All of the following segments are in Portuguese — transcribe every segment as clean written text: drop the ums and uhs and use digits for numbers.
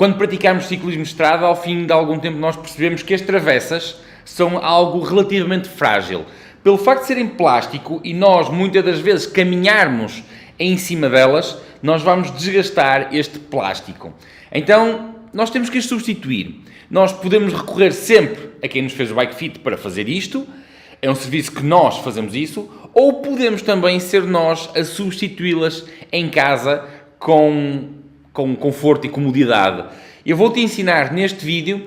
Quando praticamos ciclismo de estrada, ao fim de algum tempo nós percebemos que as travessas são algo relativamente frágil. Pelo facto de serem plástico e nós muitas das vezes caminharmos em cima delas, nós vamos desgastar este plástico. Então, nós temos que as substituir. Nós podemos recorrer sempre a quem nos fez o Bike Fit para fazer isto, é um serviço que nós fazemos isso, ou podemos também ser nós a substituí-las em casa com conforto e comodidade. Eu vou-te ensinar neste vídeo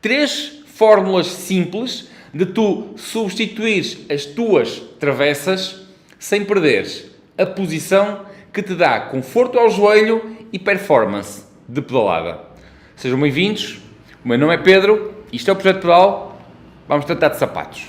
3 fórmulas simples de tu substituires as tuas travessas sem perderes a posição que te dá conforto ao joelho e performance de pedalada. Sejam bem-vindos, o meu nome é Pedro, isto é o Projeto Pedal, vamos tratar de sapatos.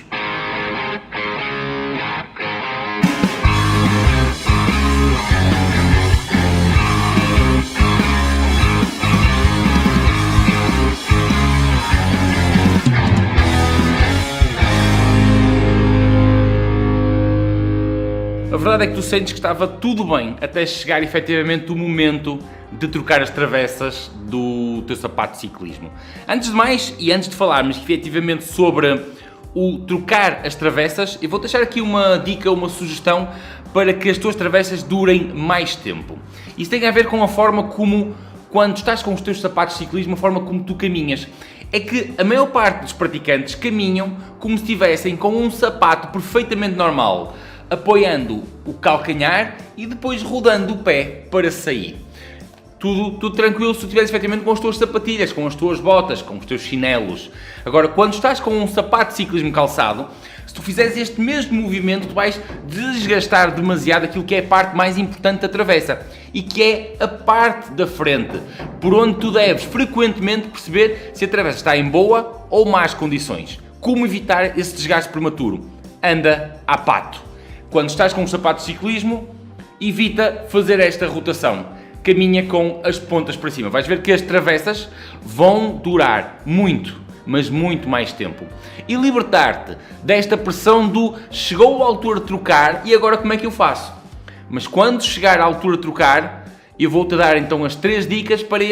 A verdade é que tu sentes que estava tudo bem até chegar efetivamente o momento de trocar as travessas do teu sapato de ciclismo. Antes de mais, e antes de falarmos efetivamente sobre o trocar as travessas, eu vou deixar aqui uma dica, uma sugestão para que as tuas travessas durem mais tempo. Isso tem a ver com a forma como, quando estás com os teus sapatos de ciclismo, a forma como tu caminhas. É que a maior parte dos praticantes caminham como se estivessem com um sapato perfeitamente normal, apoiando o calcanhar e depois rodando o pé para sair. Tudo tranquilo se tu estiveres efetivamente com as tuas sapatilhas, com as tuas botas, com os teus chinelos. Agora, quando estás com um sapato de ciclismo calçado, se tu fizeres este mesmo movimento, tu vais desgastar demasiado aquilo que é a parte mais importante da travessa e que é a parte da frente, por onde tu deves frequentemente perceber se a travessa está em boa ou más condições. Como evitar esse desgaste prematuro? Anda a pato. Quando estás com um sapato de ciclismo, evita fazer esta rotação. Caminha com as pontas para cima. Vais ver que as travessas vão durar muito, mas muito mais tempo. E libertar-te desta pressão do chegou a altura de trocar e agora como é que eu faço? Mas quando chegar à altura de trocar, eu vou-te dar então as 3 dicas para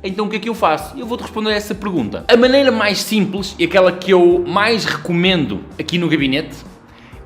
então o que é que eu faço? Eu vou-te responder a essa pergunta. A maneira mais simples e aquela que eu mais recomendo aqui no gabinete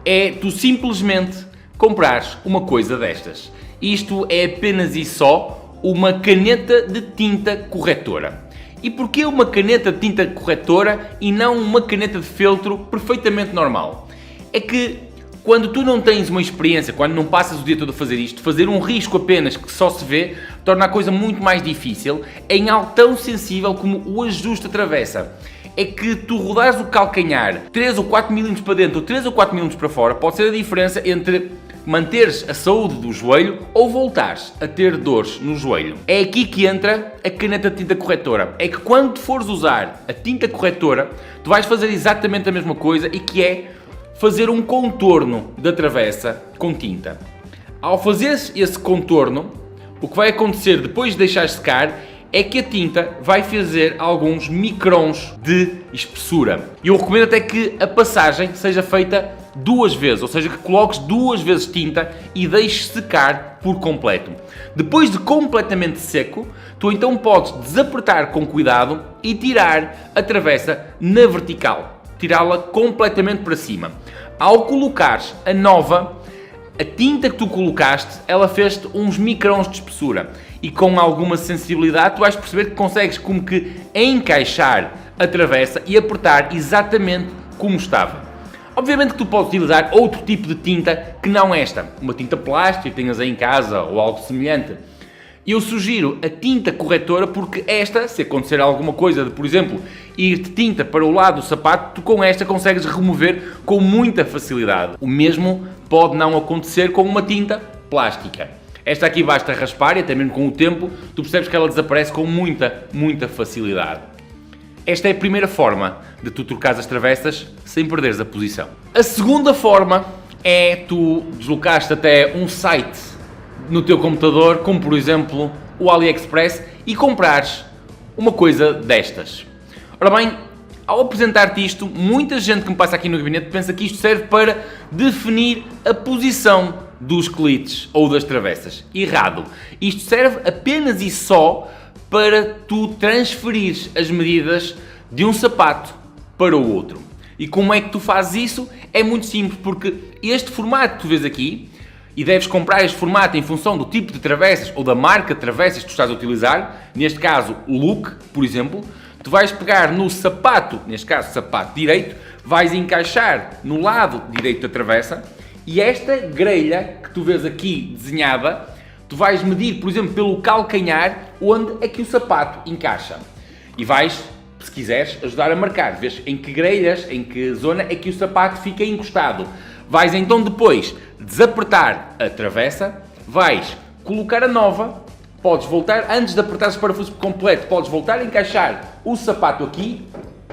é tu simplesmente comprares uma coisa destas. Isto é apenas e só uma caneta de tinta corretora. E porquê uma caneta de tinta corretora e não uma caneta de feltro perfeitamente normal? É que quando tu não tens uma experiência, quando não passas o dia todo a fazer isto, fazer um risco apenas que só se vê, torna a coisa muito mais difícil em algo tão sensível como o ajuste da travessa. É que tu rodares o calcanhar 3 ou 4 mm para dentro ou 3 ou 4 mm para fora, pode ser a diferença entre manteres a saúde do joelho ou voltares a ter dores no joelho. É aqui que entra a caneta de tinta corretora. É que quando tu fores usar a tinta corretora, tu vais fazer exatamente a mesma coisa e que é fazer um contorno da travessa com tinta. Ao fazeres esse contorno, o que vai acontecer depois de deixar secar é que a tinta vai fazer alguns microns de espessura. E eu recomendo até que a passagem seja feita 2 vezes, ou seja, que coloques 2 vezes tinta e deixes secar por completo. Depois de completamente seco, tu então podes desapertar com cuidado e tirar a travessa na vertical. Tirá-la completamente para cima. Ao colocares a nova, a tinta que tu colocaste, ela fez-te uns microns de espessura e com alguma sensibilidade tu vais perceber que consegues como que encaixar a travessa e apertar exatamente como estava. Obviamente que tu podes utilizar outro tipo de tinta que não esta, uma tinta plástica que tenhas aí em casa ou algo semelhante. Eu sugiro a tinta corretora porque esta, se acontecer alguma coisa de, por exemplo, ir de tinta para o lado do sapato, tu com esta consegues remover com muita facilidade. O mesmo pode não acontecer com uma tinta plástica. Esta aqui basta raspar e até mesmo com o tempo tu percebes que ela desaparece com muita facilidade. Esta é a primeira forma de tu trocares as travessas sem perderes a posição. A segunda forma é tu deslocares-te até um site no teu computador, como por exemplo o AliExpress, e comprares uma coisa destas. Ora bem, ao apresentar-te isto, muita gente que me passa aqui no gabinete pensa que isto serve para definir a posição dos clites ou das travessas. Errado. Isto serve apenas e só para tu transferires as medidas de um sapato para o outro. E como é que tu fazes isso? É muito simples, porque este formato que tu vês aqui, e deves comprar este formato em função do tipo de travessas ou da marca de travessas que tu estás a utilizar, neste caso o Look, por exemplo, tu vais pegar no sapato, neste caso sapato direito, vais encaixar no lado direito da travessa e esta grelha que tu vês aqui desenhada, tu vais medir, por exemplo, pelo calcanhar onde é que o sapato encaixa e vais, se quiseres, ajudar a marcar, vês em que grelhas, em que zona é que o sapato fica encostado. Vais então depois desapertar a travessa, vais colocar a nova, podes voltar, antes de apertar o parafuso por completo, podes voltar a encaixar o sapato aqui,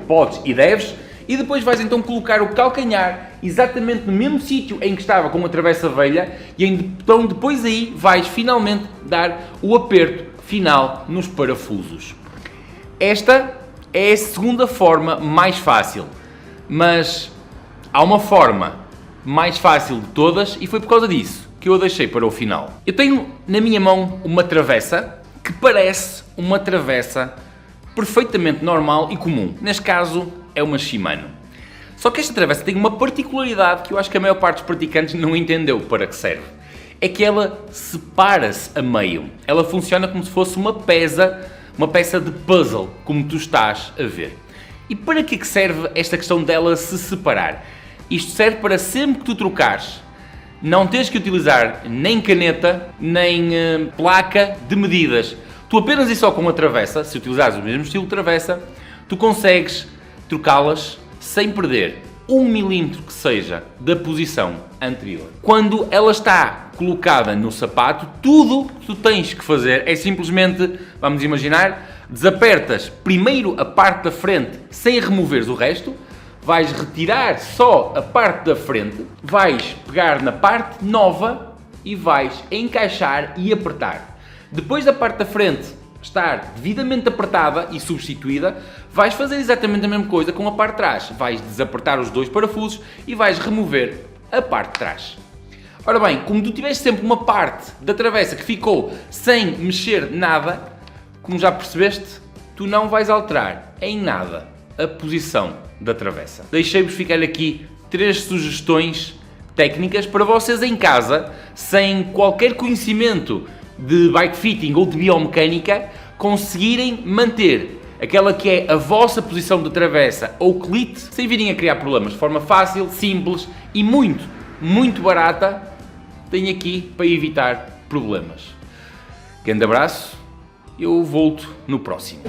podes e deves, e depois vais então colocar o calcanhar exatamente no mesmo sítio em que estava com a travessa velha, e então depois aí vais finalmente dar o aperto final nos parafusos. Esta é a segunda forma mais fácil, mas há uma forma mais fácil de todas e foi por causa disso que eu a deixei para o final. Eu tenho na minha mão uma travessa que parece uma travessa perfeitamente normal e comum. Neste caso é uma Shimano. Só que esta travessa tem uma particularidade que eu acho que a maior parte dos praticantes não entendeu para que serve. É que ela separa-se a meio. Ela funciona como se fosse uma peça de puzzle, como tu estás a ver. E para que serve esta questão dela se separar? Isto serve para sempre que tu trocares, não tens que utilizar nem caneta, nem placa de medidas. Tu apenas e só com a travessa, se utilizares o mesmo estilo de travessa, tu consegues trocá-las sem perder 1 milímetro que seja da posição anterior. Quando ela está colocada no sapato, tudo o que tu tens que fazer é simplesmente, vamos imaginar, desapertas primeiro a parte da frente sem removeres o resto, vais retirar só a parte da frente, vais pegar na parte nova e vais encaixar e apertar. Depois da parte da frente estar devidamente apertada e substituída, vais fazer exatamente a mesma coisa com a parte de trás. Vais desapertar os dois parafusos e vais remover a parte de trás. Ora bem, como tu tiveste sempre uma parte da travessa que ficou sem mexer nada, como já percebeste, tu não vais alterar em nada a posição da travessa. Deixei-vos ficar aqui 3 sugestões técnicas para vocês em casa, sem qualquer conhecimento de bike fitting ou de biomecânica, conseguirem manter aquela que é a vossa posição de travessa ou colite, sem virem a criar problemas, de forma fácil, simples e muito barata. Tenho aqui para evitar problemas. Grande abraço, eu volto no próximo.